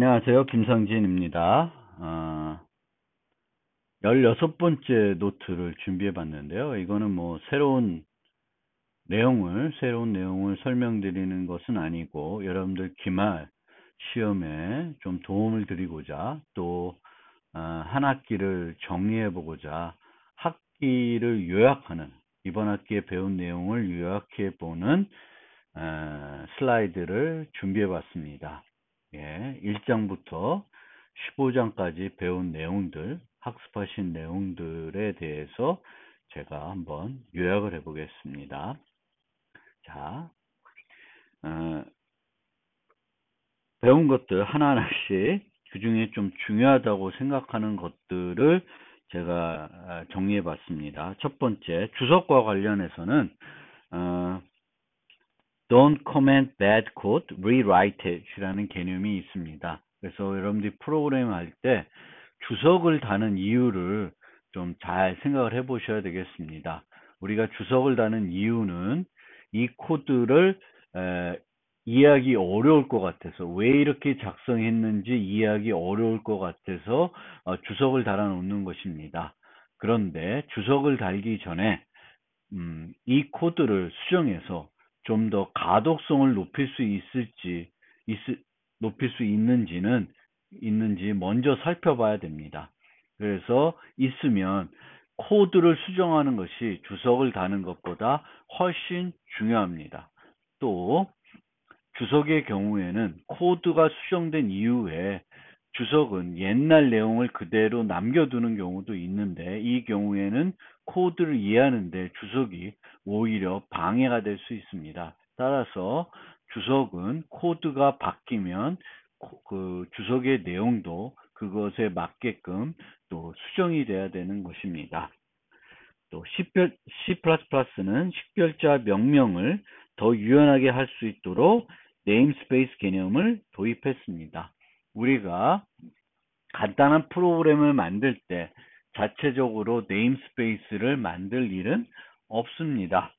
안녕하세요. 김상진입니다. 16번째 노트를 준비해 봤는데요. 이거는 뭐 새로운 내용을 설명드리는 것은 아니고, 여러분들 기말 시험에 좀 도움을 드리고자, 또, 한 학기를 정리해 보고자 학기를 요약하는, 이번 학기에 배운 내용을 요약해 보는, 슬라이드를 준비해 봤습니다. 예, 1장부터 15장까지 배운 내용들, 학습하신 내용들에 대해서 제가 한번 요약을 해 보겠습니다. 자, 배운 것들 하나하나씩 그 중에 좀 중요하다고 생각하는 것들을 제가 정리해 봤습니다. 첫 번째, 주석과 관련해서는 Don't comment bad code, rewrite it 이라는 개념이 있습니다. 그래서 여러분들이 프로그램 할 때 주석을 다는 이유를 좀 잘 생각을 해 보셔야 되겠습니다. 우리가 주석을 다는 이유는 이 코드를 이해하기 어려울 것 같아서, 왜 이렇게 작성했는지 이해하기 어려울 것 같아서 주석을 달아 놓는 것입니다. 그런데 주석을 달기 전에 이 코드를 수정해서 좀 더 가독성을 높일 수 높일 수 있는지 먼저 살펴봐야 됩니다. 그래서 있으면 코드를 수정하는 것이 주석을 다는 것보다 훨씬 중요합니다. 또 주석의 경우에는 코드가 수정된 이후에 주석은 옛날 내용을 그대로 남겨두는 경우도 있는데, 이 경우에는 코드를 이해하는데 주석이 오히려 방해가 될 수 있습니다. 따라서 주석은 코드가 바뀌면 그 주석의 내용도 그것에 맞게끔 또 수정이 돼야 되는 것입니다. 또 C++는 식별자 명령을 더 유연하게 할 수 있도록 네임스페이스 개념을 도입했습니다. 우리가 간단한 프로그램을 만들 때 자체적으로 네임스페이스를 만들 일은 없습니다.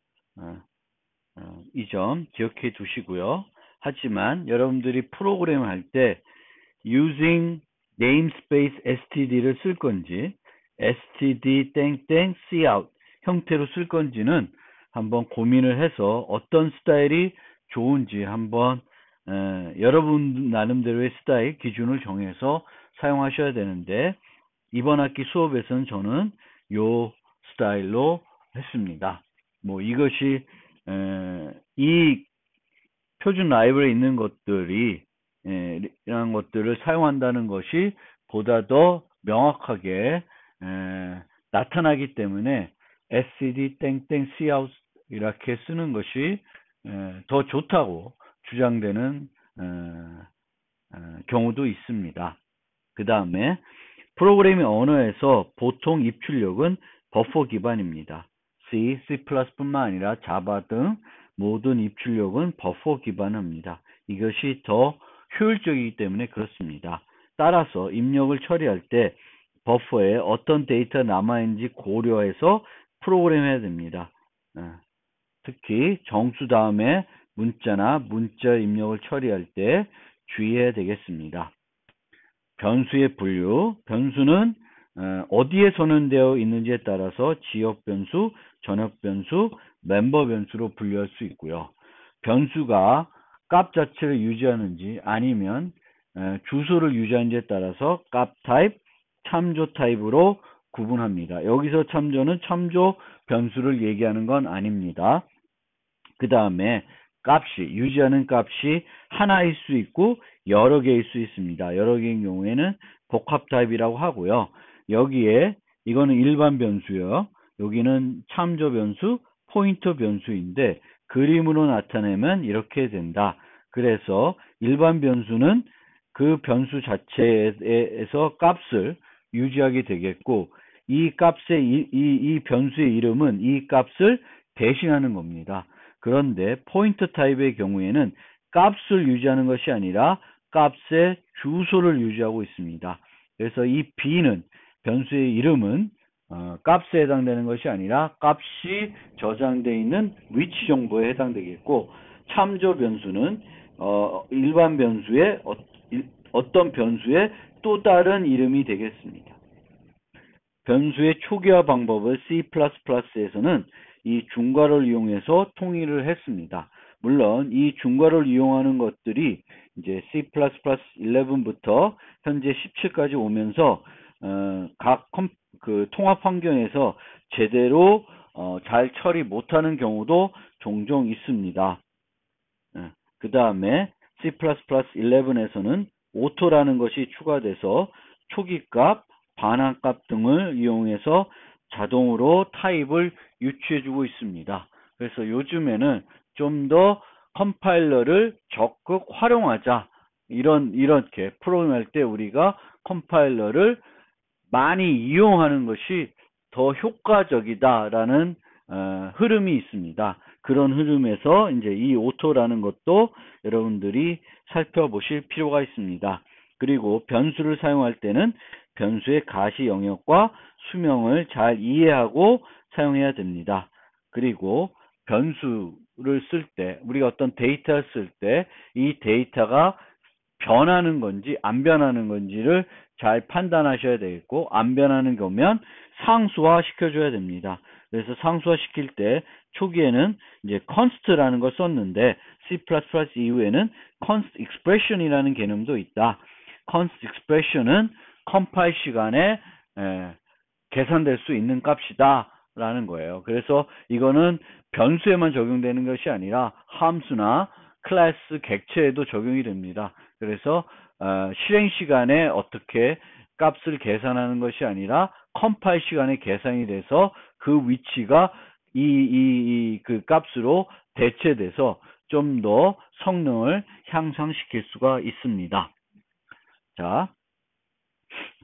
이 점 기억해 두시고요. 하지만 여러분들이 프로그램을 할 때 using namespace std를 쓸 건지 std cout 형태로 쓸 건지는 한번 고민을 해서 어떤 스타일이 좋은지 한번 여러분 나름대로의 스타일 기준을 정해서 사용하셔야 되는데, 이번 학기 수업에서는 저는 요 스타일로 했습니다. 뭐 이것이 이 표준 라이브러리에 있는 것들이 이런 것들을 사용한다는 것이 보다 더 명확하게 나타나기 때문에 std cout 이렇게 쓰는 것이 더 좋다고 주장되는 경우도 있습니다. 그 다음에 프로그래밍 언어에서 보통 입출력은 버퍼 기반입니다. C, C++뿐만 아니라 자바 등 모든 입출력은 버퍼 기반입니다. 이것이 더 효율적이기 때문에 그렇습니다. 따라서 입력을 처리할 때 버퍼에 어떤 데이터가 남아있는지 고려해서 프로그램해야 됩니다. 특히 정수 다음에 문자나 문자 입력을 처리할 때 주의해야 되겠습니다. 변수의 분류, 변수는 어디에 선언되어 있는지에 따라서 지역 변수, 전역 변수, 멤버 변수로 분류할 수 있고요. 변수가 값 자체를 유지하는지 아니면 주소를 유지하는지에 따라서 값 타입, 참조 타입으로 구분합니다. 여기서 참조는 참조 변수를 얘기하는 건 아닙니다. 그 다음에 유지하는 값이 하나일 수 있고 여러 개일 수 있습니다. 여러 개인 경우에는 복합 타입이라고 하고요. 여기에 이거는 일반 변수요. 여기는 참조 변수, 포인터 변수인데 그림으로 나타내면 이렇게 된다. 그래서 일반 변수는 그 변수 자체에서 값을 유지하게 되겠고, 이 변수의 이름은 이 값을 대신하는 겁니다. 그런데 포인터 타입의 경우에는 값을 유지하는 것이 아니라 값의 주소를 유지하고 있습니다. 그래서 이 b는 변수의 이름은 값에 해당되는 것이 아니라 값이 저장되어 있는 위치 정보에 해당되겠고, 참조 변수는 일반 변수의 어떤 변수의 또 다른 이름이 되겠습니다. 변수의 초기화 방법을 C++에서는 이 중괄호를 이용해서 통일을 했습니다. 물론 이 중괄호를 이용하는 것들이 이제 C++11부터 현재 17까지 오면서 각 통합 환경에서 제대로 잘 처리 못하는 경우도 종종 있습니다. 그 다음에 C++11에서는 오토라는 것이 추가돼서 초기값, 반환값 등을 이용해서 자동으로 타입을 유추해주고 있습니다. 그래서 요즘에는 좀 더 컴파일러를 적극 활용하자. 이렇게 프로그램할 때 우리가 컴파일러를 많이 이용하는 것이 더 효과적이다라는 흐름이 있습니다. 그런 흐름에서 이제 이 오토라는 것도 여러분들이 살펴보실 필요가 있습니다. 그리고 변수를 사용할 때는 변수의 가시 영역과 수명을 잘 이해하고 사용해야 됩니다. 그리고 변수를 쓸 때, 우리가 어떤 데이터를 쓸 때 이 데이터가 변하는 건지 안 변하는 건지를 잘 판단하셔야 되겠고, 안 변하는 거면 상수화 시켜줘야 됩니다. 그래서 상수화 시킬 때 초기에는 이제 const라는 걸 썼는데 C++ 이후에는 const expression이라는 개념도 있다. const expression은 컴파일 시간에 계산될 수 있는 값이다 라는 거예요. 그래서 이거는 변수에만 적용되는 것이 아니라 함수나 클래스 객체에도 적용이 됩니다. 그래서 실행 시간에 어떻게 값을 계산하는 것이 아니라 컴파일 시간에 계산이 돼서 그 위치가 그 값으로 대체돼서 좀 더 성능을 향상시킬 수가 있습니다. 자,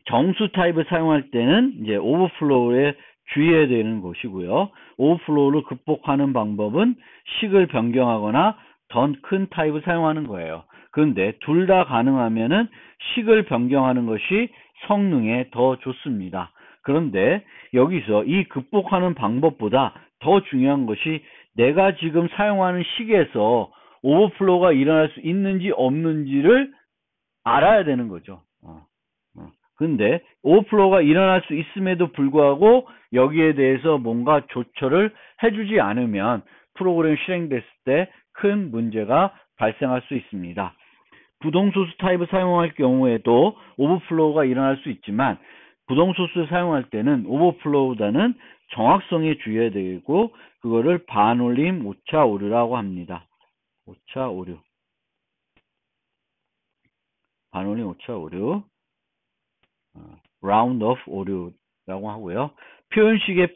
정수 타입을 사용할 때는 이제 오버플로우에 주의해야 되는 것이고요. 오버플로우를 극복하는 방법은 식을 변경하거나 더 큰 타입을 사용하는 거예요. 그런데 둘 다 가능하면은 식을 변경하는 것이 성능에 더 좋습니다. 그런데 여기서 이 극복하는 방법보다 더 중요한 것이 내가 지금 사용하는 식에서 오버플로우가 일어날 수 있는지 없는지를 알아야 되는 거죠. 근데 오버플로우가 일어날 수 있음에도 불구하고 여기에 대해서 뭔가 조처를 해주지 않으면 프로그램이 실행됐을 때 큰 문제가 발생할 수 있습니다. 부동소수 타입을 사용할 경우에도 오버플로우가 일어날 수 있지만 부동소수를 사용할 때는 오버플로우보다는 정확성에 주의해야 되고 그거를 반올림 오차 오류라고 합니다. 오차 오류. 반올림 오차 오류. round of 오류라고 하고요. 표현식의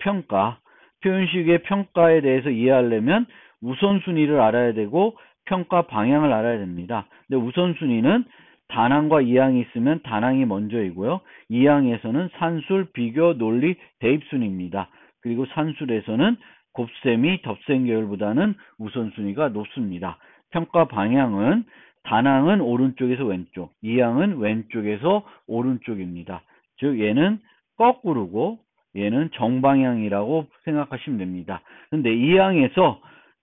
평가에 대해서 이해하려면 우선순위를 알아야 되고 평가 방향을 알아야 됩니다. 근데 우선순위는 단항과 이항이 있으면 단항이 먼저이고요. 이항에서는 산술, 비교, 논리, 대입순입니다. 그리고 산술에서는 곱셈이 덧셈 계열보다는 우선순위가 높습니다. 평가 방향은 단항은 오른쪽에서 왼쪽, 이항은 왼쪽에서 오른쪽입니다. 즉 얘는 거꾸로고 얘는 정방향이라고 생각하시면 됩니다. 근데 이항에서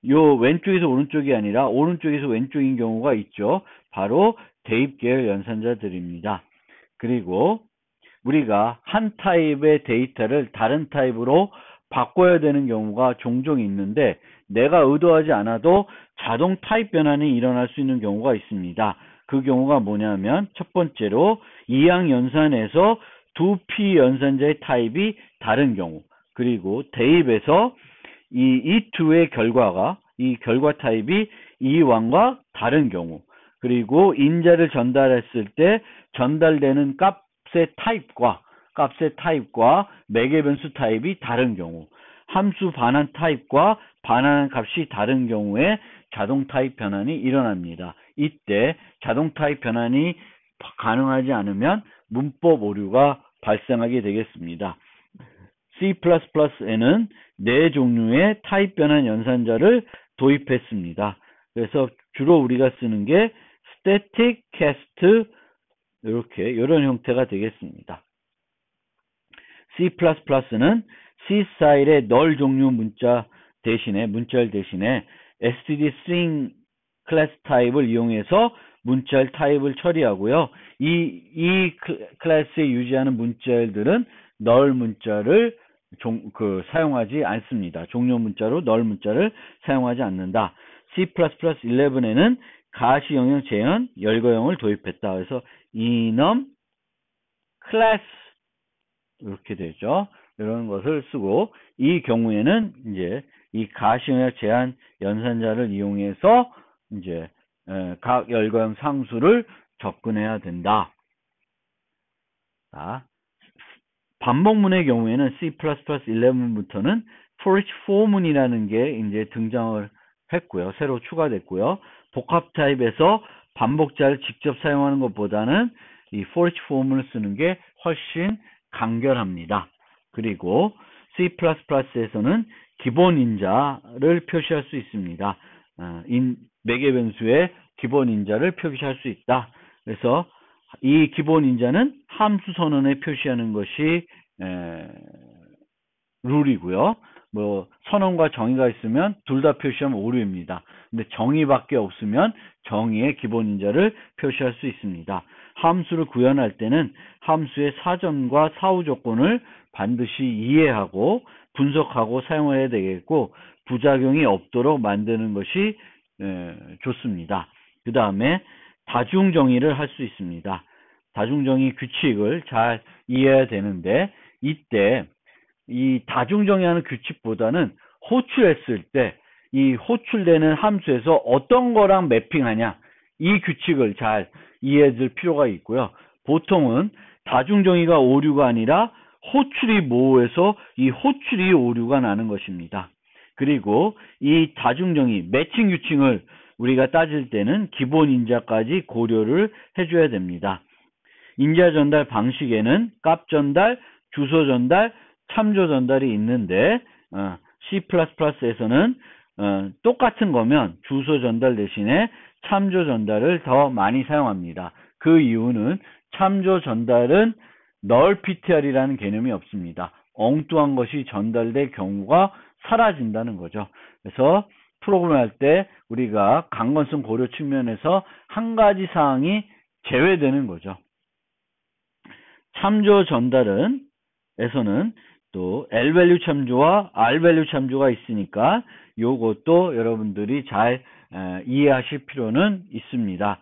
요 왼쪽에서 오른쪽이 아니라 오른쪽에서 왼쪽인 경우가 있죠. 바로 대입 계열 연산자들입니다. 그리고 우리가 한 타입의 데이터를 다른 타입으로 바꿔야 되는 경우가 종종 있는데 내가 의도하지 않아도 자동 타입 변환이 일어날 수 있는 경우가 있습니다. 그 경우가 뭐냐면 첫 번째로 이항 연산에서 두 P 연산자의 타입이 다른 경우, 그리고 대입에서 이 E2의 결과가 이 결과 타입이 E1과 다른 경우, 그리고 인자를 전달했을 때 전달되는 값의 타입과 매개 변수 타입이 다른 경우, 함수 반환 타입과 반환 값이 다른 경우에 자동 타입 변환이 일어납니다. 이때 자동 타입 변환이 가능하지 않으면 문법 오류가 발생하게 되겠습니다. C++에는 4종류의 타입 변환 연산자를 도입했습니다. 그래서 주로 우리가 쓰는 게 static, cast, 이런 형태가 되겠습니다. C++는 C 스타일의 null 종류 문자열 대신에 std string 클래스 타입을 이용해서 문자열 타입을 처리하고요. 이 클래스에 유지하는 문자열들은 널 문자를 사용하지 않습니다. 종료 문자로 널 문자를 사용하지 않는다. C++11에는 가시 영역 재현 열거형을 도입했다. 그래서 enum 클래스 이렇게 되죠. 이런 것을 쓰고 이 경우에는 이제 이 가시 영역 제한 연산자를 이용해서 이제 각 열거형 상수를 접근해야 된다. 자, 반복문의 경우에는 C++11부터는 for each for문이라는 게 이제 등장을 했고요. 새로 추가됐고요. 복합 타입에서 반복자를 직접 사용하는 것보다는 이 for each for문을 쓰는 게 훨씬 간결합니다. 그리고 C++에서는 기본 인자를 표시할 수 있습니다. 매개 변수의 기본 인자를 표시할 수 있다. 그래서 이 기본 인자는 함수 선언에 표시하는 것이 룰이고요. 뭐 선언과 정의가 있으면 둘 다 표시하면 오류입니다. 근데 정의밖에 없으면 정의의 기본 인자를 표시할 수 있습니다. 함수를 구현할 때는 함수의 사전과 사후 조건을 반드시 이해하고 분석하고 사용해야 되겠고 부작용이 없도록 만드는 것이 좋습니다. 그 다음에 다중정의를 할 수 있습니다. 다중정의 규칙을 잘 이해해야 되는데 이때 이 다중정의하는 규칙보다는 호출했을 때 이 호출되는 함수에서 어떤 거랑 매핑하냐 이 규칙을 잘 이해해 줄 필요가 있고요. 보통은 다중정의가 오류가 아니라 호출이 모호해서 이 호출이 오류가 나는 것입니다. 그리고 이 다중정의 매칭 규칙을 우리가 따질 때는 기본 인자까지 고려를 해줘야 됩니다. 인자 전달 방식에는 값 전달, 주소 전달, 참조 전달이 있는데 C++에서는 똑같은 거면 주소 전달 대신에 참조 전달을 더 많이 사용합니다. 그 이유는 참조 전달은 null ptr이라는 개념이 없습니다. 엉뚱한 것이 전달될 경우가 사라진다는 거죠. 그래서 프로그램 할 때 우리가 강건성 고려 측면에서 한 가지 사항이 제외되는 거죠. 참조 전달은 에서는 또 L-value 참조와 R-value 참조가 있으니까 요것도 여러분들이 잘 이해하실 필요는 있습니다.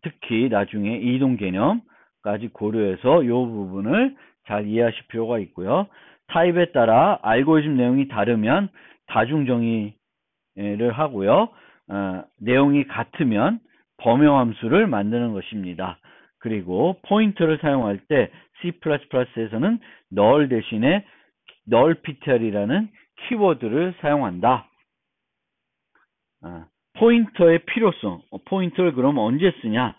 특히 나중에 이동 개념까지 고려해서 이 부분을 잘 이해하실 필요가 있고요. 타입에 따라 알고리즘 내용이 다르면 다중정의를 하고요. 내용이 같으면 범용함수를 만드는 것입니다. 그리고 포인터를 사용할 때 C++에서는 null 대신에 null ptr이라는 키워드를 사용한다. 포인터의 필요성, 포인터를 그럼 언제 쓰냐?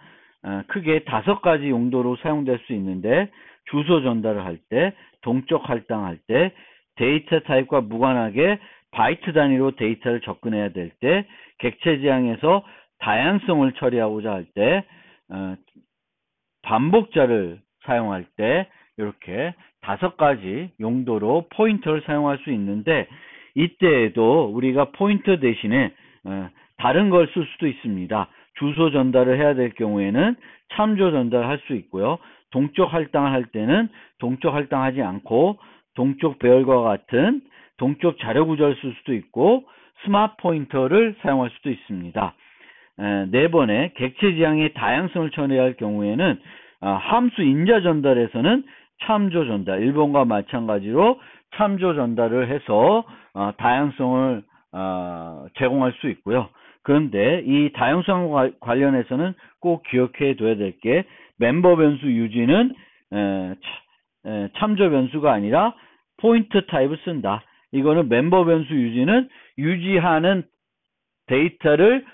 크게 5가지 용도로 사용될 수 있는데 주소 전달을 할 때, 동적 할당할 때, 데이터 타입과 무관하게 바이트 단위로 데이터를 접근해야 될 때, 객체 지향에서 다양성을 처리하고자 할 때, 반복자를 사용할 때 이렇게 5가지 용도로 포인터를 사용할 수 있는데 이때에도 우리가 포인터 대신에 다른 걸 쓸 수도 있습니다. 주소 전달을 해야 될 경우에는 참조 전달을 할 수 있고요. 동적 할당을 할 때는 동적 할당하지 않고 동적 배열과 같은 동적 자료 구조를 쓸 수도 있고 스마트 포인터를 사용할 수도 있습니다. 4번에 객체 지향의 다양성을 처리할 경우에는 함수 인자 전달에서는 참조 전달, 1번과 마찬가지로 참조 전달을 해서 다양성을 제공할 수 있고요. 그런데 이 다양성 관련해서는 꼭 기억해 둬야 될 게 멤버 변수 유지는 참조 변수가 아니라 포인터 타입을 쓴다. 이거는 멤버 변수 유지는 유지하는 데이터를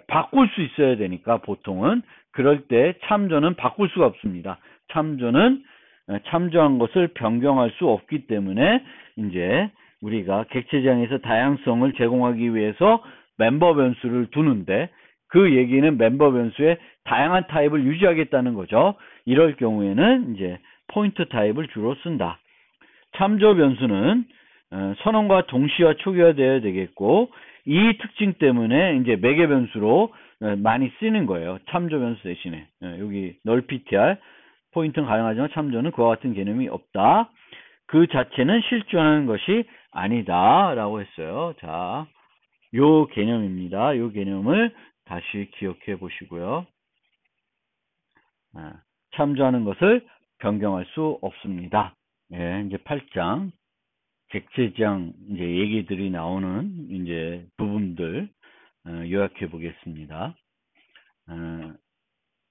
바꿀 수 있어야 되니까 보통은 그럴 때 참조는 바꿀 수가 없습니다. 참조는 참조한 것을 변경할 수 없기 때문에 이제 우리가 객체 지향에서 다양성을 제공하기 위해서 멤버 변수를 두는데 그 얘기는 멤버 변수의 다양한 타입을 유지하겠다는 거죠. 이럴 경우에는 이제 포인터 타입을 주로 쓴다. 참조 변수는 선언과 동시와 초기화되어야 되겠고 이 특징 때문에 이제 매개 변수로 많이 쓰는 거예요. 참조 변수 대신에. 여기 null ptr 포인트는 가능하지만 참조는 그와 같은 개념이 없다. 그 자체는 실존하는 것이 아니다 라고 했어요. 자, 요 개념입니다. 요 개념을 다시 기억해 보시고요. 참조하는 것을 변경할 수 없습니다. 예, 이제 8장 객체지향 이제 얘기들이 나오는 이제 부분들 요약해 보겠습니다.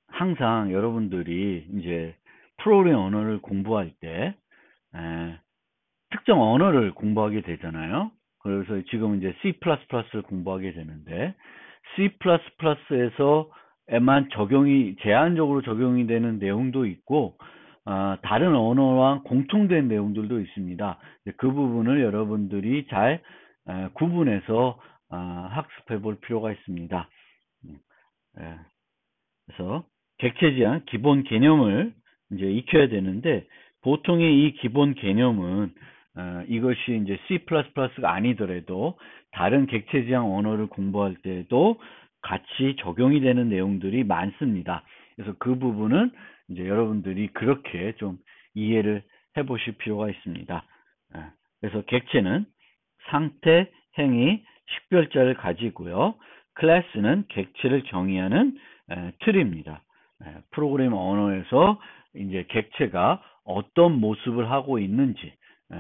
항상 여러분들이 이제 프로그램 언어를 공부할 때 특정 언어를 공부하게 되잖아요. 그래서 지금 이제 C++를 공부하게 되는데 C++에서만 제한적으로 적용이 되는 내용도 있고 다른 언어와 공통된 내용들도 있습니다. 그 부분을 여러분들이 잘 구분해서 학습해 볼 필요가 있습니다. 그래서 객체지향 기본 개념을 이제 익혀야 되는데 보통의 이 기본 개념은 이것이 이제 C++가 아니더라도 다른 객체지향 언어를 공부할 때도 같이 적용이 되는 내용들이 많습니다. 그래서 그 부분은 이제 여러분들이 그렇게 좀 이해를 해 보실 필요가 있습니다. 그래서 객체는 상태, 행위, 식별자를 가지고요. 클래스는 객체를 정의하는 틀입니다. 프로그래밍 언어에서 이제 객체가 어떤 모습을 하고 있는지,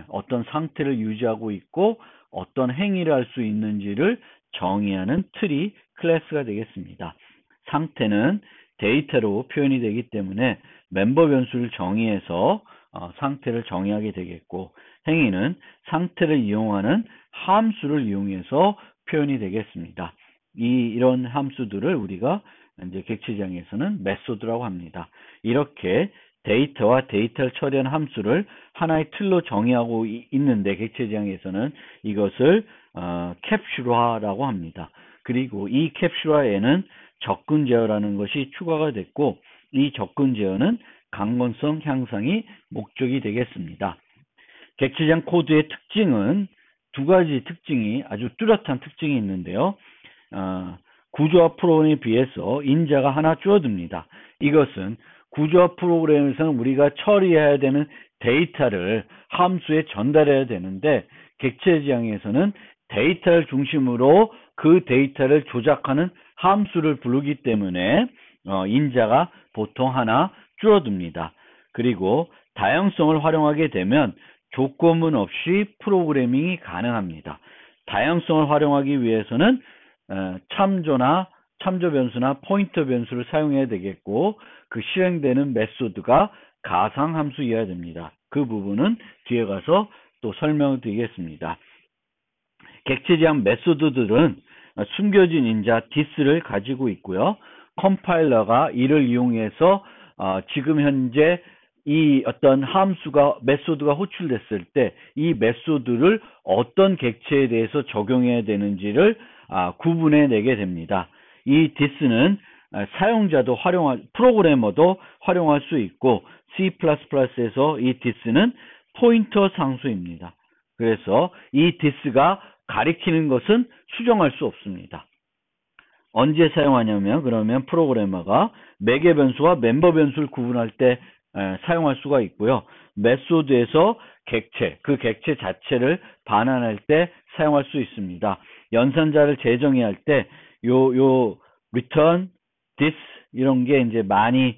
어떤 상태를 유지하고 있고 어떤 행위를 할 수 있는지를 정의하는 틀이 클래스가 되겠습니다. 상태는 데이터로 표현이 되기 때문에 멤버 변수를 정의해서 상태를 정의하게 되겠고, 행위는 상태를 이용하는 함수를 이용해서 표현이 되겠습니다. 이런 함수들을 우리가 이제 객체지향에서는 메소드라고 합니다. 이렇게 데이터와 데이터를 처리한 함수를 하나의 틀로 정의하고 있는데 객체지향에서는 이것을 캡슐화라고 합니다. 그리고 이 캡슐화에는 접근 제어라는 것이 추가가 됐고 이 접근 제어는 강건성 향상이 목적이 되겠습니다. 객체지향 코드의 특징은 두 가지 특징이 아주 뚜렷한 특징이 있는데요. 구조화 프로그램에 비해서 인자가 하나 줄어듭니다. 이것은 구조화 프로그램에서는 우리가 처리해야 되는 데이터를 함수에 전달해야 되는데 객체지향에서는 데이터를 중심으로 그 데이터를 조작하는 함수를 부르기 때문에 인자가 보통 하나 줄어듭니다. 그리고 다양성을 활용하게 되면 조건문 없이 프로그래밍이 가능합니다. 다양성을 활용하기 위해서는 참조 변수나 포인터 변수를 사용해야 되겠고 그 실행되는 메소드가 가상함수여야 됩니다. 그 부분은 뒤에 가서 또 설명을 드리겠습니다. 객체지향 메소드들은 숨겨진 인자 this를 가지고 있고요. 컴파일러가 이를 이용해서 지금 현재 이 어떤 함수가 메소드가 호출됐을 때 이 메소드를 어떤 객체에 대해서 적용해야 되는지를 구분해 내게 됩니다. 이 this는 사용자도 프로그래머도 활용할 수 있고 C++에서 이 this는 포인터 상수입니다. 그래서 이 this가 가리키는 것은 수정할 수 없습니다. 언제 사용하냐면 그러면 프로그래머가 매개 변수와 멤버 변수를 구분할 때 사용할 수가 있고요. 메소드에서 그 객체 자체를 반환할 때 사용할 수 있습니다. 연산자를 재정의할 때 요 return, this 이런 게 이제 많이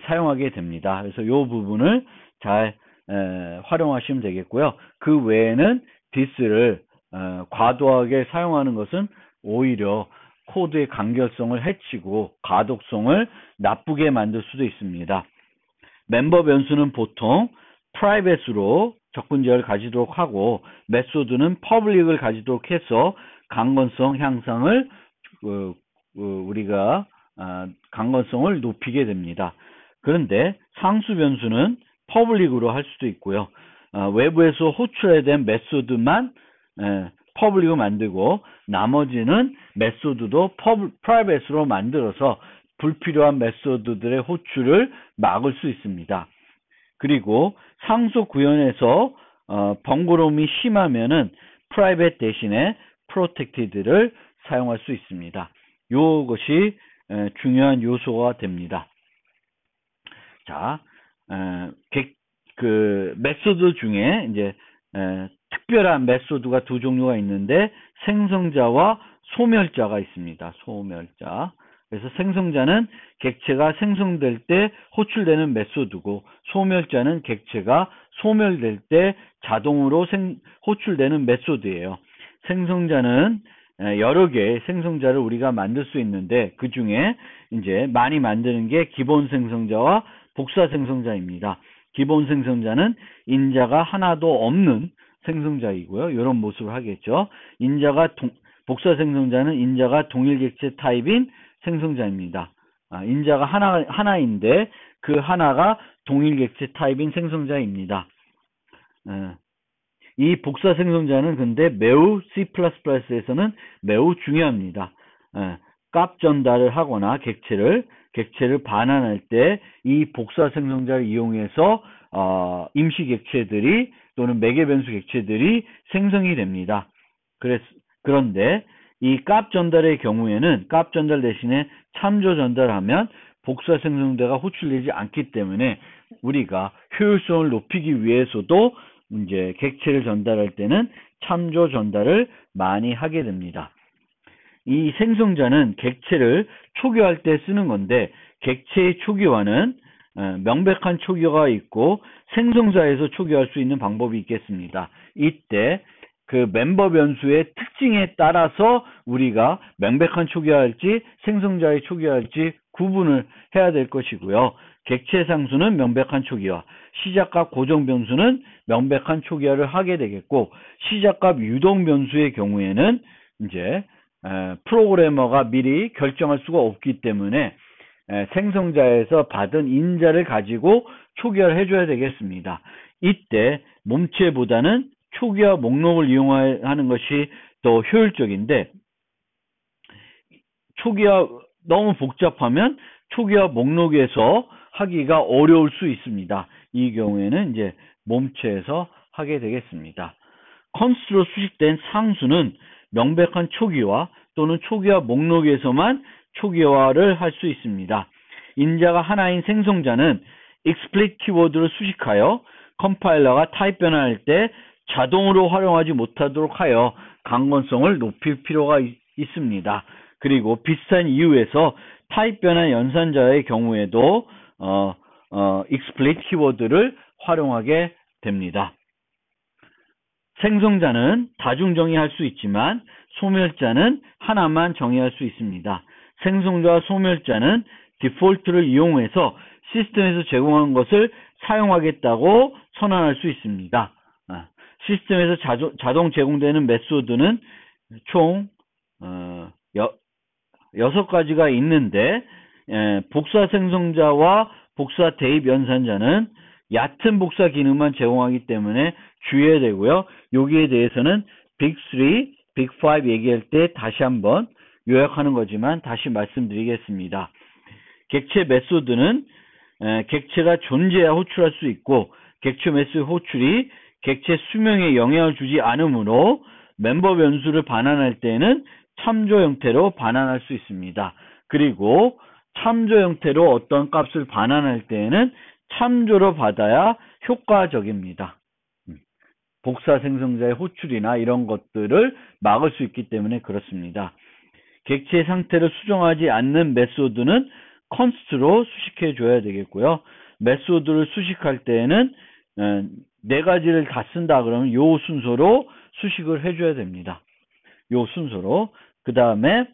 사용하게 됩니다. 그래서 요 부분을 잘 활용하시면 되겠고요. 그 외에는 this를 과도하게 사용하는 것은 오히려 코드의 간결성을 해치고 가독성을 나쁘게 만들 수도 있습니다. 멤버 변수는 보통 private로 접근 제어를 가지도록 하고 메소드는 public을 가지도록 해서 강건성 향상을 우리가 강건성을 높이게 됩니다. 그런데 상수 변수는 public으로 할 수도 있고요. 외부에서 호출해야 된 메소드만 public으로 만들고 나머지는 메소드도 private로 만들어서 불필요한 메소드들의 호출을 막을 수 있습니다. 그리고 상수 구현에서 번거로움이 심하면은 private 대신에 protected를 사용할 수 있습니다. 이것이 중요한 요소가 됩니다. 자, 메소드 중에 이제 특별한 메소드가 두 종류가 있는데 생성자와 소멸자가 있습니다. 소멸자. 그래서 생성자는 객체가 생성될 때 호출되는 메소드고 소멸자는 객체가 소멸될 때 자동으로 호출되는 메소드예요. 생성자는 여러 개의 생성자를 우리가 만들 수 있는데 그 중에 이제 많이 만드는 게 기본 생성자와 복사 생성자입니다. 기본 생성자는 인자가 하나도 없는 생성자이고요. 이런 모습을 하겠죠. 복사 생성자는 인자가 동일 객체 타입인 생성자입니다. 인자가 하나인데 그 하나가 동일 객체 타입인 생성자입니다. 이 복사 생성자는 근데 매우 C++에서는 매우 중요합니다. 값 전달을 하거나 객체를 반환할 때 이 복사 생성자를 이용해서 임시 객체들이 또는 매개 변수 객체들이 생성이 됩니다. 그런데 이 값 전달의 경우에는 값 전달 대신에 참조 전달하면 복사 생성자가 호출되지 않기 때문에 우리가 효율성을 높이기 위해서도 이제 객체를 전달할 때는 참조 전달을 많이 하게 됩니다. 이 생성자는 객체를 초기화할 때 쓰는 건데 객체의 초기화는 명백한 초기화가 있고 생성자에서 초기화할 수 있는 방법이 있겠습니다. 이때 그 멤버 변수의 특징에 따라서 우리가 명백한 초기화할지 생성자의 초기화할지 구분을 해야 될 것이고요. 객체 상수는 명백한 초기화, 시작값 고정 변수는 명백한 초기화를 하게 되겠고 시작값 유동 변수의 경우에는 이제 프로그래머가 미리 결정할 수가 없기 때문에 생성자에서 받은 인자를 가지고 초기화를 해줘야 되겠습니다. 이때 몸체보다는 초기화 목록을 이용하는 것이 더 효율적인데 초기화 너무 복잡하면 초기화 목록에서 하기가 어려울 수 있습니다. 이 경우에는 이제 몸체에서 하게 되겠습니다. 컨스트로 수식된 상수는 명백한 초기화 또는 초기화 목록에서만 초기화를 할 수 있습니다. 인자가 하나인 생성자는 explicit 키워드를 수식하여 컴파일러가 타입 변환할 때 자동으로 활용하지 못하도록 하여 강건성을 높일 필요가 있습니다. 그리고 비슷한 이유에서 타입 변환 연산자의 경우에도 explicit 키워드를 활용하게 됩니다. 생성자는 다중 정의할 수 있지만 소멸자는 하나만 정의할 수 있습니다. 생성자와 소멸자는 디폴트를 이용해서 시스템에서 제공한 것을 사용하겠다고 선언할 수 있습니다. 시스템에서 자동 제공되는 메소드는 총 6가지가 있는데 복사 생성자와 복사 대입 연산자는 얕은 복사 기능만 제공하기 때문에 주의해야 되고요. 여기에 대해서는 빅 3, 빅 5 얘기할 때 다시 한번 요약하는 거지만 다시 말씀드리겠습니다. 객체 메소드는 객체가 존재해야 호출할 수 있고 객체 메소드 호출이 객체 수명에 영향을 주지 않으므로 멤버 변수를 반환할 때는 참조 형태로 반환할 수 있습니다. 그리고 참조 형태로 어떤 값을 반환할 때에는 참조로 받아야 효과적입니다. 복사 생성자의 호출이나 이런 것들을 막을 수 있기 때문에 그렇습니다. 객체 상태를 수정하지 않는 메소드는 컨스트로 수식해 줘야 되겠고요. 메소드를 수식할 때에는 4가지를 다 쓴다 그러면 요 순서로 수식을 해줘야 됩니다. 요 순서로. 그 다음에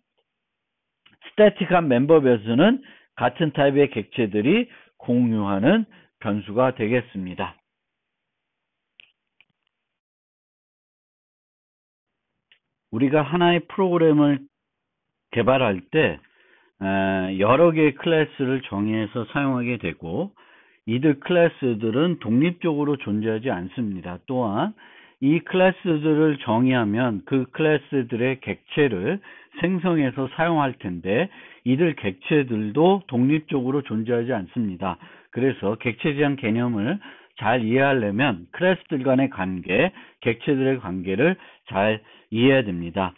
스태틱한 멤버 변수는 같은 타입의 객체들이 공유하는 변수가 되겠습니다. 우리가 하나의 프로그램을 개발할 때 여러 개의 클래스를 정의해서 사용하게 되고 이들 클래스들은 독립적으로 존재하지 않습니다. 또한 이 클래스들을 정의하면 그 클래스들의 객체를 생성해서 사용할 텐데 이들 객체들도 독립적으로 존재하지 않습니다. 그래서 객체 제한 개념을 잘 이해하려면 클래스들 간의 관계, 객체들의 관계를 잘 이해해야 됩니다.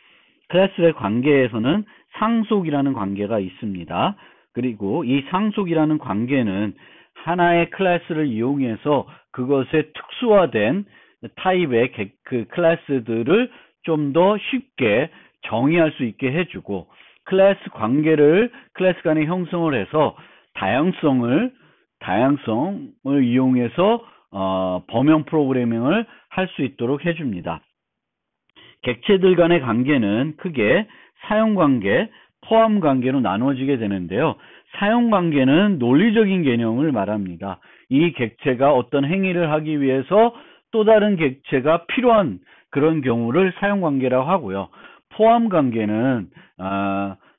클래스의 관계에서는 상속이라는 관계가 있습니다. 그리고 이 상속이라는 관계는 하나의 클래스를 이용해서 그것의 특수화된 타입의 그 클래스들을 좀 더 쉽게 정의할 수 있게 해주고, 클래스 관계를 클래스 간에 형성을 해서 다양성을 이용해서 범용 프로그래밍을 할 수 있도록 해줍니다. 객체들 간의 관계는 크게 사용관계, 포함관계로 나누어지게 되는데요. 사용관계는 논리적인 개념을 말합니다. 이 객체가 어떤 행위를 하기 위해서 또 다른 객체가 필요한 그런 경우를 사용관계라고 하고요. 포함관계는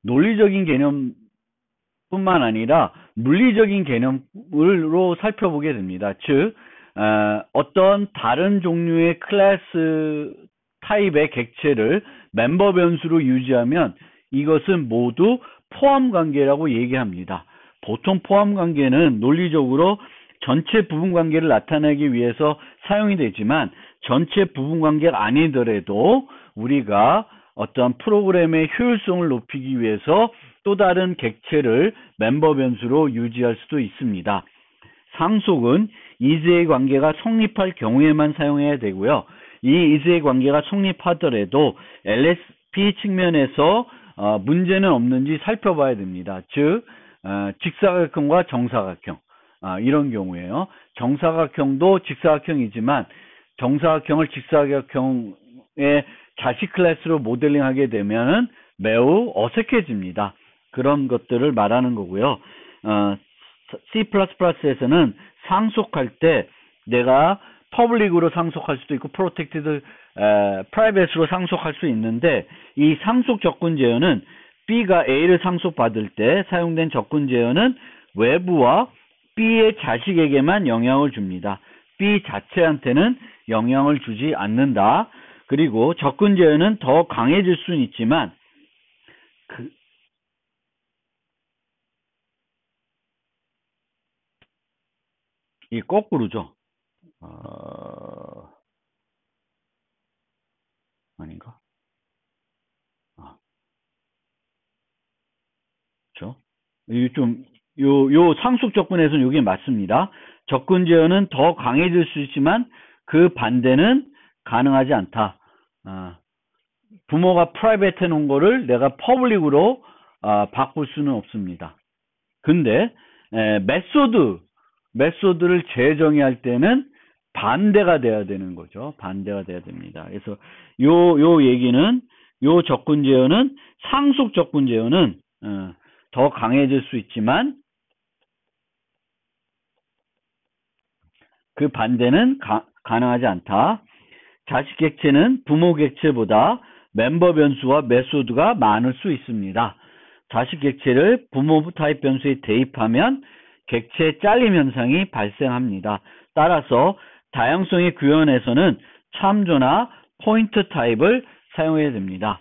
논리적인 개념뿐만 아니라 물리적인 개념으로 살펴보게 됩니다. 즉 어떤 다른 종류의 클래스 타입의 객체를 멤버 변수로 유지하면 이것은 모두 포함관계라고 얘기합니다. 보통 포함관계는 논리적으로 전체 부분관계를 나타내기 위해서 사용이 되지만 전체 부분관계가 아니더라도 우리가 어떤 프로그램의 효율성을 높이기 위해서 또 다른 객체를 멤버 변수로 유지할 수도 있습니다. 상속은 이즈의 관계가 성립할 경우에만 사용해야 되고요. 이 이즈의 관계가 성립하더라도 LSP 측면에서 문제는 없는지 살펴봐야 됩니다. 즉 직사각형과 정사각형 이런 경우에요. 정사각형도 직사각형이지만 정사각형을 직사각형의 자식 클래스로 모델링하게 되면 매우 어색해집니다. 그런 것들을 말하는 거고요. C++에서는 상속할 때 내가 퍼블릭으로 상속할 수도 있고 프로텍티드 프라이빗으로 상속할 수 있는데, 이 상속 접근 제어는 B가 A를 상속받을 때 사용된 접근 제어는 외부와 B의 자식에게만 영향을 줍니다. B 자체한테는 영향을 주지 않는다. 그리고 접근 제어는 더 강해질 수는 있지만 이 거꾸로죠. 아닌가? 그렇죠? 요 상속 접근에서는 이게 맞습니다. 접근 제어는 더 강해질 수 있지만 그 반대는 가능하지 않다. 부모가 프라이빗 해놓은 거를 내가 퍼블릭으로 바꿀 수는 없습니다. 근데 메소드를 재정의할 때는 반대가 돼야 되는 거죠. 반대가 돼야 됩니다. 그래서 요 얘기는 요 접근 제어는 상속 접근 제어는 더 강해질 수 있지만 그 반대는 가능하지 않다. 자식 객체는 부모 객체보다 멤버 변수와 메소드가 많을 수 있습니다. 자식 객체를 부모 타입 변수에 대입하면 객체의 잘림 현상이 발생합니다. 따라서 다양성의 구현에서는 참조나 포인트 타입을 사용해야 됩니다.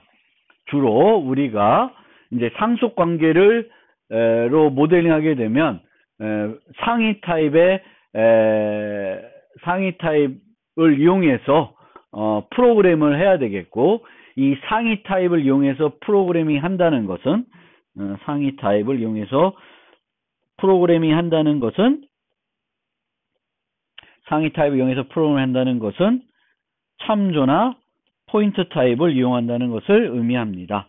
주로 우리가 이제 상속 관계를 로 모델링하게 되면 상위 타입을 이용해서 프로그램을 해야 되겠고, 이 상위 타입을 이용해서 프로그래밍 한다는 것은 참조나 포인트 타입을 이용한다는 것을 의미합니다.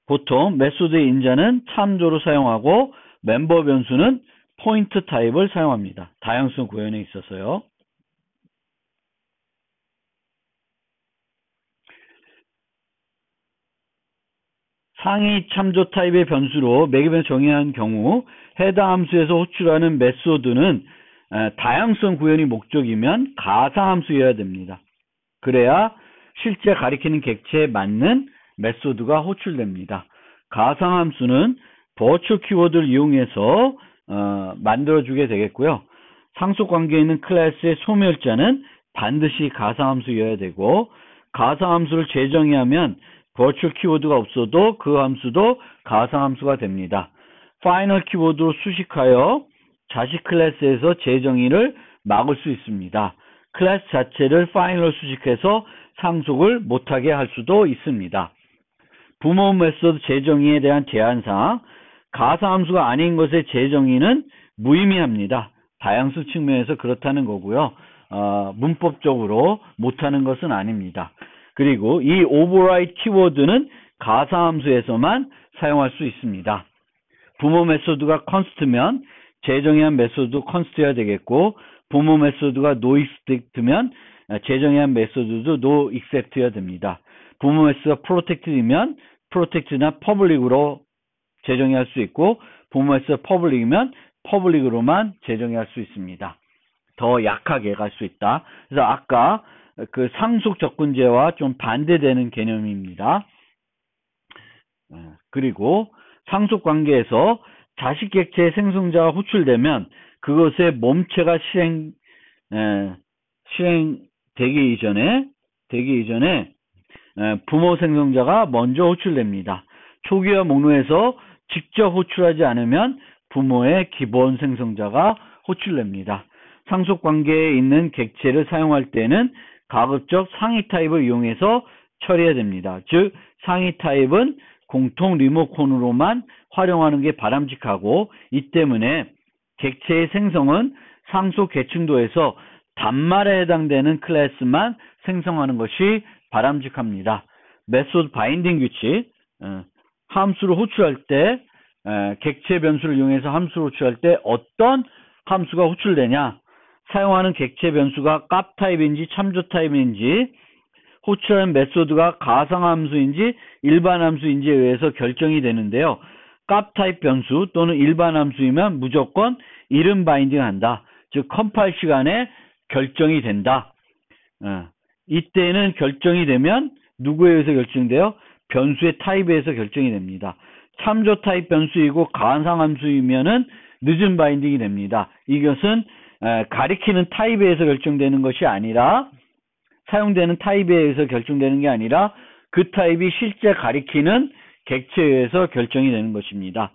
보통 메소드의 인자는 참조로 사용하고 멤버 변수는 포인트 타입을 사용합니다. 다양성 구현에 있어서요. 상위 참조 타입의 변수로 매개변 정의한 경우 해당 함수에서 호출하는 메소드는 다양성 구현이 목적이면 가상함수여야 됩니다. 그래야 실제 가리키는 객체에 맞는 메소드가 호출됩니다. 가상함수는 버추얼 키워드를 이용해서 만들어주게 되겠고요. 상속관계에 있는 클래스의 소멸자는 반드시 가상함수여야 되고, 가상함수를 재정의하면 버추얼 키워드가 없어도 그 함수도 가상함수가 됩니다. 파이널 키워드로 수식하여 자식 클래스에서 재정의를 막을 수 있습니다. 클래스 자체를 파이널 수식해서 상속을 못하게 할 수도 있습니다. 부모 메소드 재정의에 대한 제한사항, 가상함수가 아닌 것의 재정의는 무의미합니다. 다양수 측면에서 그렇다는 거고요. 문법적으로 못하는 것은 아닙니다. 그리고 이 override 키워드는 가상함수에서만 사용할 수 있습니다. 부모 메소드가 const면 재정의한 메소드도 const여야 되겠고, 부모 메소드가 no except면 재정의한 메소드도 no except여야 됩니다. 부모 메소드가 protected이면 protected나 public으로 재정의할 수 있고, 부모 메소드가 public이면 public으로만 재정의할 수 있습니다. 더 약하게 갈 수 있다. 그래서 아까 그 상속 접근제와 좀 반대되는 개념입니다. 그리고 상속 관계에서 자식 객체의 생성자가 호출되면 그것의 몸체가 실행되기 이전에 부모 생성자가 먼저 호출됩니다. 초기화 목록에서 직접 호출하지 않으면 부모의 기본 생성자가 호출됩니다. 상속 관계에 있는 객체를 사용할 때는 가급적 상위 타입을 이용해서 처리해야 됩니다. 즉 상위 타입은 공통 리모컨으로만 활용하는 게 바람직하고, 이 때문에 객체의 생성은 상속 계층도에서 단말에 해당되는 클래스만 생성하는 것이 바람직합니다. 메소드 바인딩 규칙, 함수를 호출할 때 객체 변수를 이용해서 함수를 호출할 때 어떤 함수가 호출되냐, 사용하는 객체 변수가 값 타입인지 참조 타입인지, 호출하는 메소드가 가상함수인지 일반함수인지에 의해서 결정이 되는데요. 값 타입 변수 또는 일반함수이면 무조건 이름 바인딩한다. 즉 컴파일 시간에 결정이 된다. 이때는 결정이 되면 누구에 의해서 결정돼요? 변수의 타입에 의해서 결정이 됩니다. 참조 타입 변수이고 가상함수이면은 늦은 바인딩이 됩니다. 이것은 가리키는 타입에 의해서 결정되는 것이 아니라, 사용되는 타입에 의해서 결정되는 게 아니라 그 타입이 실제 가리키는 객체에 의해서 결정이 되는 것입니다.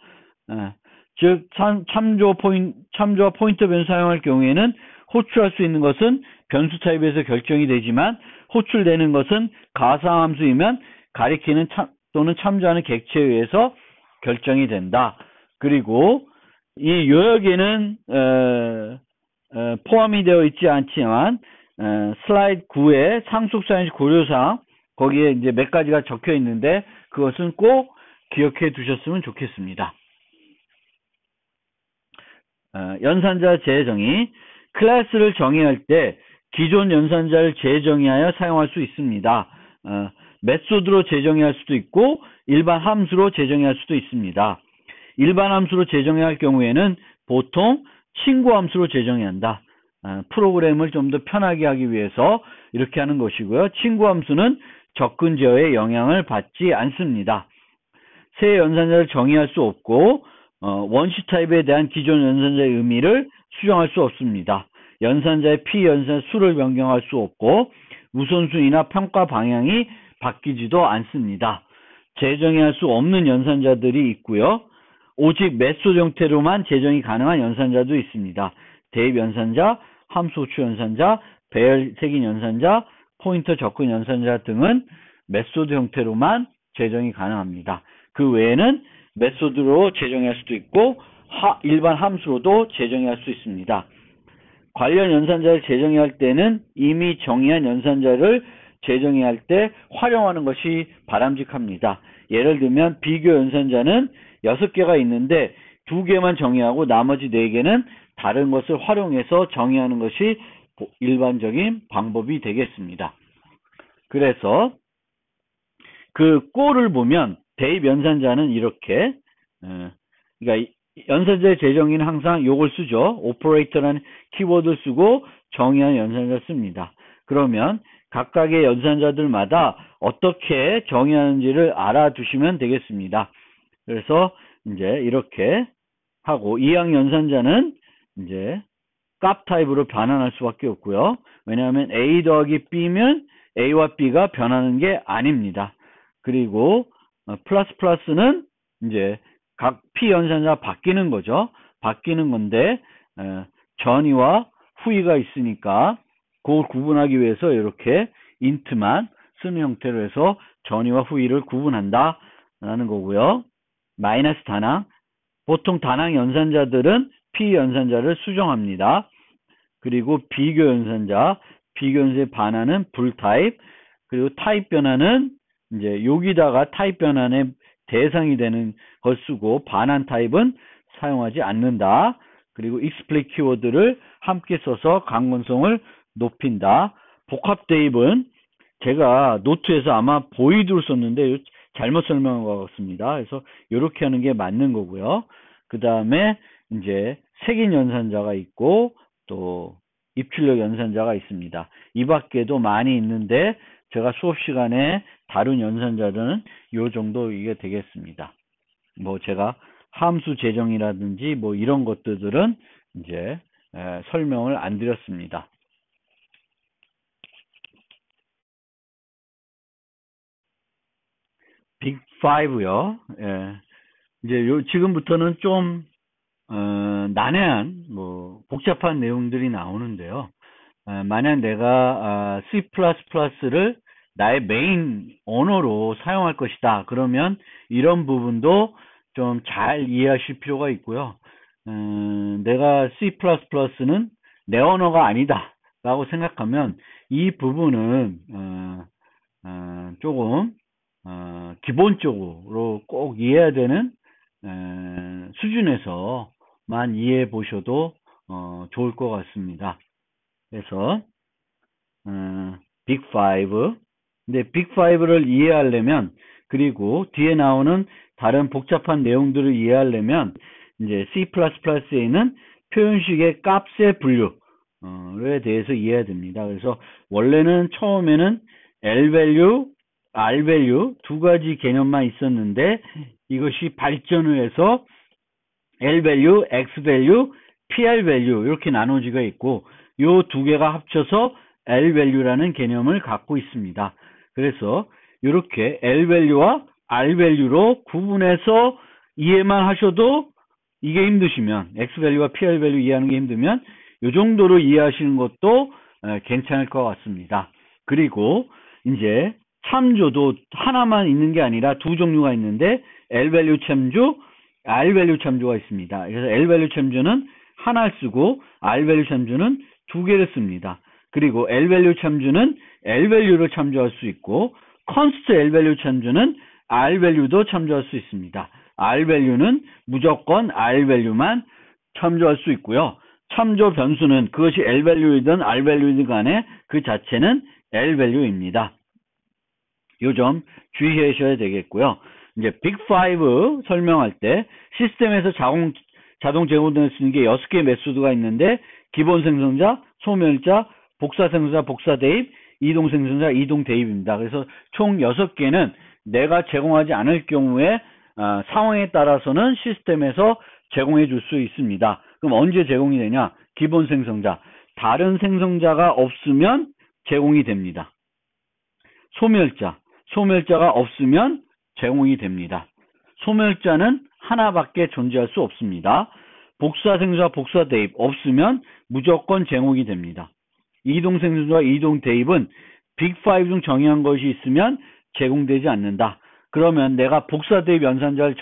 즉 참조와 포인터 변수 사용할 경우에는 호출할 수 있는 것은 변수 타입에서 결정이 되지만, 호출되는 것은 가상함수이면 가리키는 또는 참조하는 객체에 의해서 결정이 된다. 그리고 이 요약에는 포함이 되어 있지 않지만 슬라이드 9에 상속사항 고려사항, 거기에 이제 몇 가지가 적혀 있는데 그것은 꼭 기억해 두셨으면 좋겠습니다. 연산자 재정의, 클래스를 정의할 때 기존 연산자를 재정의하여 사용할 수 있습니다. 메소드로 재정의할 수도 있고 일반 함수로 재정의할 수도 있습니다. 일반 함수로 재정의할 경우에는 보통 친구 함수로 재정의한다. 프로그램을 좀 더 편하게 하기 위해서 이렇게 하는 것이고요. 친구 함수는 접근 제어에 영향을 받지 않습니다. 새 연산자를 정의할 수 없고 원시 타입에 대한 기존 연산자의 의미를 수정할 수 없습니다. 연산자의 피연산 수를 변경할 수 없고 우선순위나 평가 방향이 바뀌지도 않습니다. 재정의할 수 없는 연산자들이 있고요. 오직 메소드 형태로만 재정이 가능한 연산자도 있습니다. 대입 연산자, 함수 호출 연산자, 배열 색인 연산자, 포인터 접근 연산자 등은 메소드 형태로만 재정이 가능합니다. 그 외에는 메소드로 재정의할 수도 있고 일반 함수로도 재정의할 수 있습니다. 관련 연산자를 재정의할 때는 이미 정의한 연산자를 재정의할 때 활용하는 것이 바람직합니다. 예를 들면 비교 연산자는 6개가 있는데 2개만 정의하고 나머지 4개는 다른 것을 활용해서 정의하는 것이 일반적인 방법이 되겠습니다. 그래서 그 꼴을 보면 대입 연산자는 이렇게, 그러니까 연산자의 재정의는 항상 이걸 쓰죠. 오퍼레이터라는 키워드를 쓰고 정의한 연산자 씁니다. 그러면 각각의 연산자들마다 어떻게 정의하는지를 알아두시면 되겠습니다. 그래서 이제 이렇게 하고, 이항 연산자는 이제 값 타입으로 변환할 수밖에 없고요. 왜냐하면 A 더하기 B면 A와 B가 변하는 게 아닙니다. 그리고 플러스는 이제 각 P 연산자 바뀌는 거죠. 바뀌는 건데 전이와 후이가 있으니까 그걸 구분하기 위해서 이렇게 int만 쓰는 형태로 해서 전위와 후위를 구분한다 라는 거고요. 마이너스 단항. 보통 단항 연산자들은 P 연산자를 수정합니다. 그리고 비교 연산자, 비교 연산자에 반하는 불타입, 그리고 타입 변화는 이제 여기다가 타입 변환의 대상이 되는 걸 쓰고 반한 타입은 사용하지 않는다. 그리고 explicit 키워드를 함께 써서 강건성을 높인다. 복합 대입은 제가 노트에서 아마 보이드로 썼는데 잘못 설명한 것 같습니다. 그래서 이렇게 하는 게 맞는 거고요. 그 다음에 이제 색인 연산자가 있고 또 입출력 연산자가 있습니다. 이 밖에도 많이 있는데 제가 수업 시간에 다룬 연산자들은 요 정도 이게 되겠습니다. 뭐 제가 함수 재정이라든지 뭐 이런 것들은 이제 설명을 안 드렸습니다. 빅 5요. 이제 지금부터는 좀 난해한 뭐 복잡한 내용들이 나오는데요. 만약 내가 C++를 나의 메인 언어로 사용할 것이다. 그러면 이런 부분도 좀 잘 이해하실 필요가 있고요. 내가 C++는 내 언어가 아니다 라고 생각하면 이 부분은 조금 기본적으로 꼭 이해해야 되는 수준에서만 이해해 보셔도 좋을 것 같습니다. 그래서 빅 5. 근데 빅 5를 이해하려면 그리고 뒤에 나오는 다른 복잡한 내용들을 이해하려면 이제 C++에는 표현식의 값의 분류에 대해서 이해해야 됩니다. 그래서 원래는 처음에는 L value, R value 두 가지 개념만 있었는데 이것이 발전을 해서 L value, X value, PR value 이렇게 나눠지가 있고 요 두 개가 합쳐서 L value라는 개념을 갖고 있습니다. 그래서 이렇게 L value와 R value로 구분해서 이해만 하셔도 이게 힘드시면 X value와 PR value 이해하는 게 힘들면 이 정도로 이해하시는 것도 괜찮을 것 같습니다. 그리고 이제 참조도 하나만 있는 게 아니라 두 종류가 있는데 L value 참조, R value 참조가 있습니다. 그래서 L value 참조는 하나를 쓰고 R value 참조는 두 개를 씁니다. 그리고 L value 참조는 L value를 참조할 수 있고 const L value 참조는 R value도 참조할 수 있습니다. R value는 무조건 R value만 참조할 수 있고요. 참조 변수는 그것이 L value이든 R value이든 간에 그 자체는 L value입니다. 요 점 주의하셔야 되겠고요. 이제 빅 5 설명할 때 시스템에서 자동 제공될 수 있는 게 6개의 메소드가 있는데 기본 생성자, 소멸자, 복사 생성자, 복사 대입, 이동 생성자, 이동 대입입니다. 그래서 총 6개는 내가 제공하지 않을 경우에 상황에 따라서는 시스템에서 제공해 줄 수 있습니다. 그럼 언제 제공이 되냐? 기본 생성자. 다른 생성자가 없으면 제공이 됩니다. 소멸자가 없으면 제공이 됩니다. 소멸자는 하나밖에 존재할 수 없습니다. 복사 생성자, 복사 대입 없으면 무조건 제공이 됩니다. 이동 생성자와 이동 대입은 빅 5 중 정의한 것이 있으면 제공되지 않는다. 그러면 내가 복사 대입 연산자를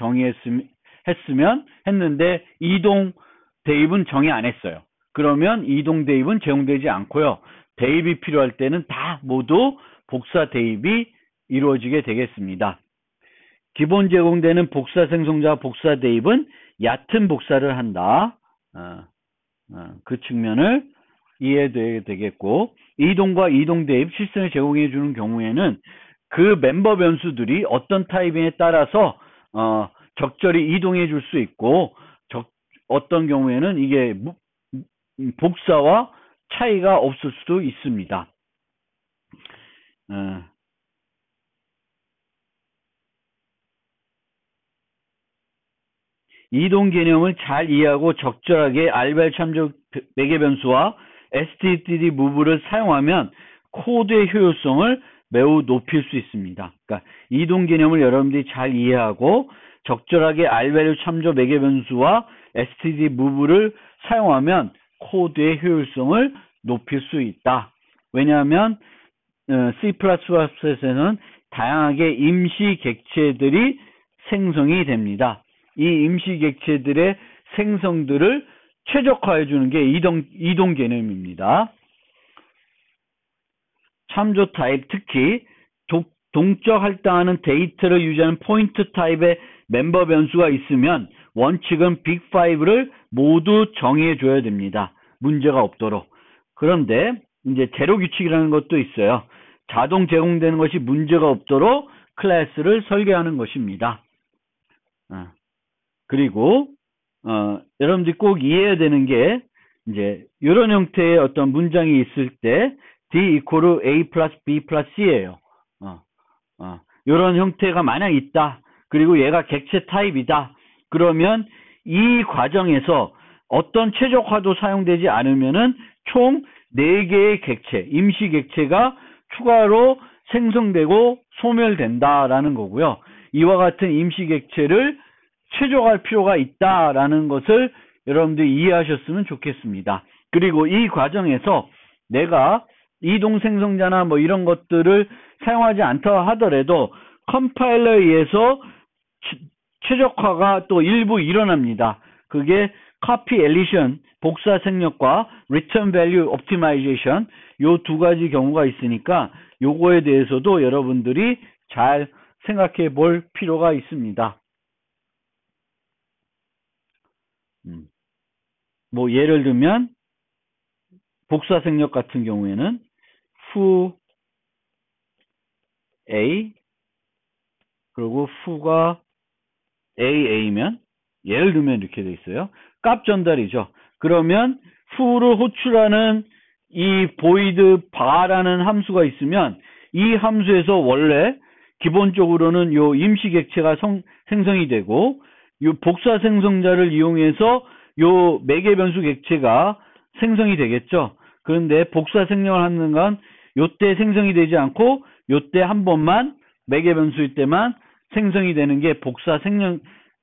했는데 이동 대입은 정의 안 했어요. 그러면 이동 대입은 제공되지 않고요. 대입이 필요할 때는 다 모두 복사 대입이 이루어지게 되겠습니다. 기본 제공되는 복사 생성자 복사 대입은 얕은 복사를 한다. 그 측면을 이해해야 되겠고 이동과 이동 대입 시스템을 제공해 주는 경우에는 그 멤버 변수들이 어떤 타입에 따라서 적절히 이동해 줄 수 있고 어떤 경우에는 이게 복사와 차이가 없을 수도 있습니다. 이동 개념을 잘 이해하고 적절하게 R 참조 매개 변수와 std move를 사용하면 코드의 효율성을 매우 높일 수 있습니다. 그러니까 이동 개념을 여러분들이 잘 이해하고 적절하게 R 참조 매개 변수와 std move를 사용하면 코드의 효율성을 높일 수 있다. 왜냐하면 C++에서는 다양하게 임시 객체들이 생성이 됩니다. 이 임시 객체들의 생성들을 최적화해 주는 게 이동 개념입니다. 참조 타입, 특히 동적 할당하는 데이터를 유지하는 포인트 타입의 멤버 변수가 있으면 원칙은 빅5를 모두 정의해 줘야 됩니다. 문제가 없도록. 그런데 이제 제로 규칙이라는 것도 있어요. 자동 제공되는 것이 문제가 없도록 클래스를 설계하는 것입니다. 그리고 여러분들이 꼭 이해해야 되는 게 이제 이런 형태의 어떤 문장이 있을 때 D equal A plus B plus C예요. 이런 형태가 만약 있다. 그리고 얘가 객체 타입이다. 그러면 이 과정에서 어떤 최적화도 사용되지 않으면은 총 4개의 객체, 임시 객체가 추가로 생성되고 소멸된다라는 거고요. 이와 같은 임시 객체를 최적화할 필요가 있다라는 것을 여러분들이 이해하셨으면 좋겠습니다. 그리고 이 과정에서 내가 이동 생성자나 뭐 이런 것들을 사용하지 않다 하더라도 컴파일러에 의해서 최적화가 또 일부 일어납니다. 그게 copy elision, 복사 생략과 return value optimization, 요 두 가지 경우가 있으니까 요거에 대해서도 여러분들이 잘 생각해 볼 필요가 있습니다. 뭐 예를 들면 복사 생략 같은 경우에는 foo A 그리고 foo가 AA면 예를 들면 이렇게 돼 있어요. 값 전달이죠. 그러면 foo를 호출하는 이 void bar라는 함수가 있으면 이 함수에서 원래 기본적으로는 요 임시 객체가 생성이 되고 요 복사 생성자를 이용해서 요 매개 변수 객체가 생성이 되겠죠. 그런데 복사 생략을 하는 건 요때 생성이 되지 않고 요때 한 번만 매개 변수일 때만 생성이 되는 게 복사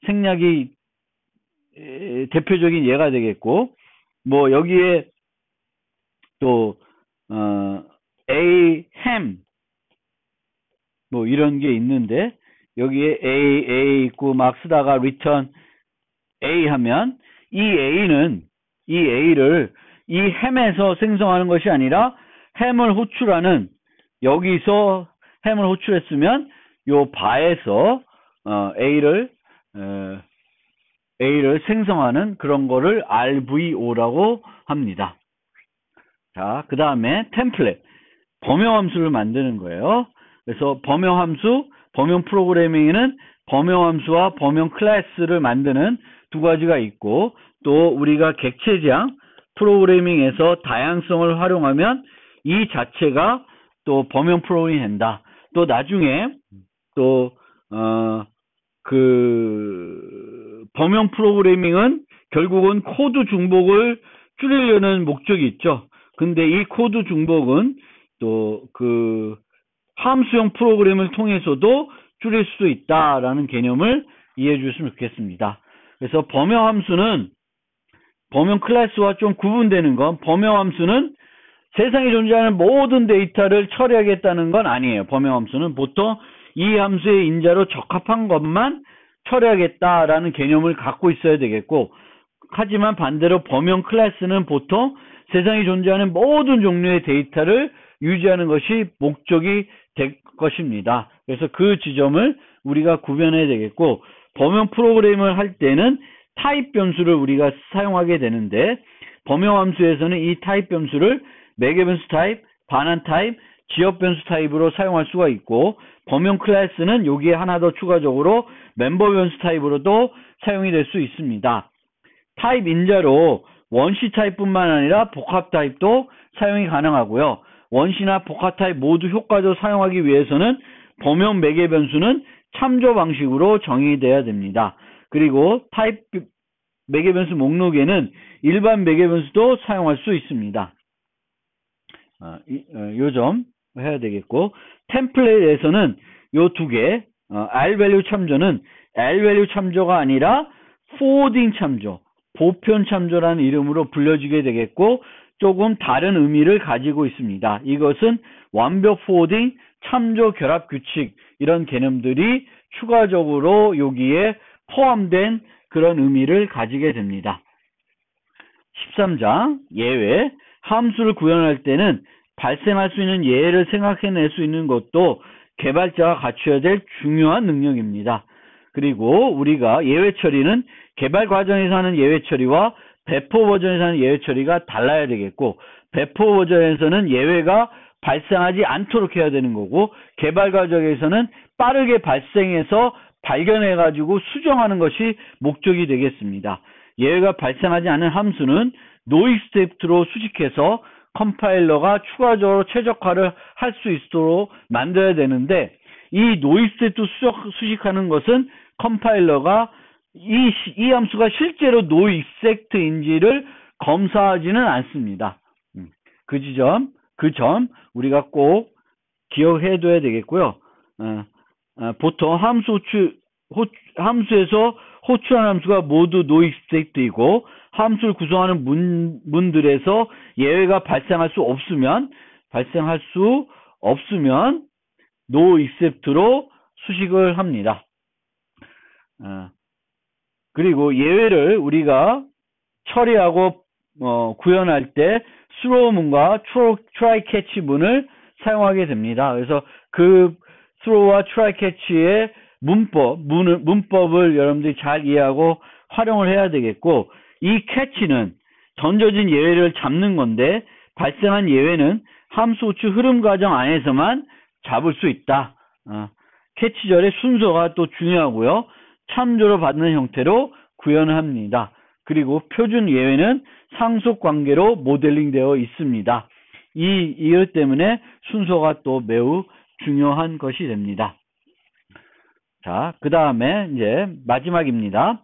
생략이 대표적인 예가 되겠고, 뭐 여기에 또 A ham 뭐 이런 게 있는데 여기에 A 있고 막 쓰다가 return A 하면 이 A를 이 ham에서 생성하는 것이 아니라 ham을 호출하는 여기서 ham을 호출했으면 요 바에서 A를 생성하는 그런 거를 RVO라고 합니다. 자, 그 다음에 템플릿, 범용 함수를 만드는 거예요. 그래서 범용 함수, 범용 프로그래밍에는 범용 함수와 범용 클래스를 만드는 두 가지가 있고, 또 우리가 객체 지향 프로그래밍에서 다양성을 활용하면 이 자체가 또 범용 프로그래밍이 된다. 또 나중에 또 범용 프로그래밍은 결국은 코드 중복을 줄이려는 목적이 있죠. 근데 이 코드 중복은 또 함수형 프로그램을 통해서도 줄일 수도 있다라는 개념을 이해해 주셨으면 좋겠습니다. 그래서 범용 함수는 범용 클래스와 좀 구분되는 건, 범용 함수는 세상에 존재하는 모든 데이터를 처리하겠다는 건 아니에요. 범용 함수는 보통 이 함수의 인자로 적합한 것만 처리하겠다라는 개념을 갖고 있어야 되겠고, 하지만 반대로 범용 클래스는 보통 세상에 존재하는 모든 종류의 데이터를 유지하는 것이 목적이 될 것입니다. 그래서 그 지점을 우리가 구별해야 되겠고, 범용 프로그램을 할 때는 타입 변수를 우리가 사용하게 되는데, 범용 함수에서는 이 타입 변수를 매개 변수 타입, 반환 타입, 지역 변수 타입으로 사용할 수가 있고, 범용 클래스는 여기에 하나 더 추가적으로 멤버 변수 타입으로도 사용이 될 수 있습니다. 타입 인자로 원시 타입뿐만 아니라 복합 타입도 사용이 가능하고요. 원시나 복합 타입 모두 효과적으로 사용하기 위해서는 범용 매개 변수는 참조 방식으로 정의돼야 됩니다. 그리고 타입 매개 변수 목록에는 일반 매개 변수도 사용할 수 있습니다. 요 점 해야 되겠고, 템플릿에서는 요 두 개, R-value 참조는 R-value 참조가 아니라 forwarding 참조, 보편 참조라는 이름으로 불려지게 되겠고, 조금 다른 의미를 가지고 있습니다. 이것은 완벽 포워딩, 참조 결합 규칙 이런 개념들이 추가적으로 여기에 포함된 그런 의미를 가지게 됩니다. 13장 예외. 함수를 구현할 때는 발생할 수 있는 예외를 생각해낼 수 있는 것도 개발자가 갖춰야 될 중요한 능력입니다. 그리고 우리가 예외 처리는 개발 과정에서 하는 예외 처리와 배포 버전에서 하는 예외 처리가 달라야 되겠고, 배포 버전에서는 예외가 발생하지 않도록 해야 되는 거고, 개발 과정에서는 빠르게 발생해서 발견해가지고 수정하는 것이 목적이 되겠습니다. 예외가 발생하지 않은 함수는 노 익셉트로 수식해서 컴파일러가 추가적으로 최적화를 할 수 있도록 만들어야 되는데, 이 노 익셉트 수식하는 것은 컴파일러가 이 함수가 실제로 노 익셉트인지를 검사하지는 않습니다. 그 점 우리가 꼭 기억해둬야 되겠고요. 보통 함수에서 호출하는 함수가 모두 노 익셉트이고, 함수를 구성하는 문들에서 예외가 발생할 수 없으면 노 익셉트로 수식을 합니다. 그리고 예외를 우리가 처리하고 구현할 때 throw 문과 try catch 문을 사용하게 됩니다. 그래서 그 throw와 try catch의 문법을 여러분들이 잘 이해하고 활용을 해야 되겠고, 이 catch는 던져진 예외를 잡는 건데, 발생한 예외는 함수 호출 흐름 과정 안에서만 잡을 수 있다. 캐치절의 순서가 또 중요하고요. 참조를 받는 형태로 구현을 합니다. 그리고 표준 예외는 상속 관계로 모델링 되어 있습니다. 이 이유 때문에 순서가 또 매우 중요한 것이 됩니다. 자, 그 다음에 이제 마지막입니다.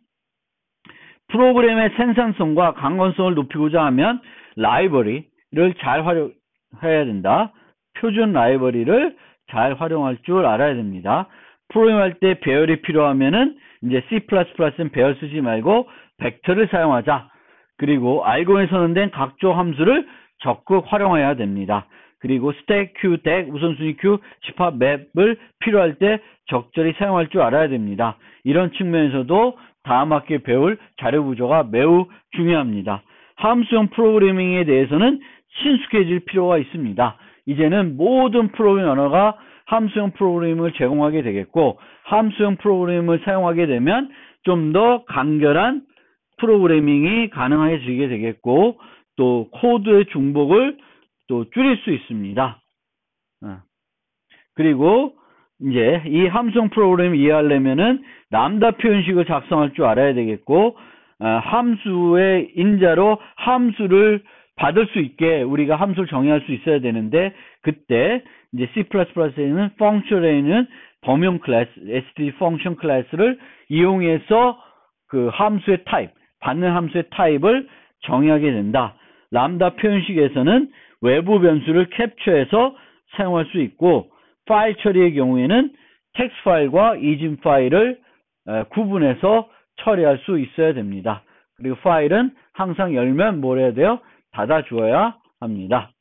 프로그램의 생산성과 강건성을 높이고자 하면 라이브러리를 잘 활용해야 된다. 표준 라이브러리를 잘 활용할 줄 알아야 됩니다. 프로그램할 때 배열이 필요하면은 이제 C++는 배열 쓰지 말고 벡터를 사용하자. 그리고 알고리즘에 선언된 각종 함수를 적극 활용해야 됩니다. 그리고 스택, 큐, 덱, 우선순위 큐, 집합, 맵을 필요할 때 적절히 사용할 줄 알아야 됩니다. 이런 측면에서도 다음 학기에 배울 자료 구조가 매우 중요합니다. 함수형 프로그래밍에 대해서는 친숙해질 필요가 있습니다. 이제는 모든 프로그래밍 언어가 함수형 프로그래밍을 제공하게 되겠고, 함수형 프로그래밍을 사용하게 되면 좀 더 간결한 프로그래밍이 가능해지게 되겠고, 또 코드의 중복을 또 줄일 수 있습니다. 그리고 이제 이 함수형 프로그램을 이해하려면은 람다 표현식을 작성할 줄 알아야 되겠고, 함수의 인자로 함수를 받을 수 있게 우리가 함수를 정의할 수 있어야 되는데, 그때 이제 C++에는 펑션에는 범용 클래스, std 펑션 클래스를 이용해서 그 함수의 타입, 받는 함수의 타입을 정의하게 된다. 람다 표현식에서는 외부 변수를 캡처해서 사용할 수 있고, 파일 처리의 경우에는 텍스트 파일과 이진 파일을 구분해서 처리할 수 있어야 됩니다. 그리고 파일은 항상 열면 뭘 해야 돼요? 닫아 주어야 합니다.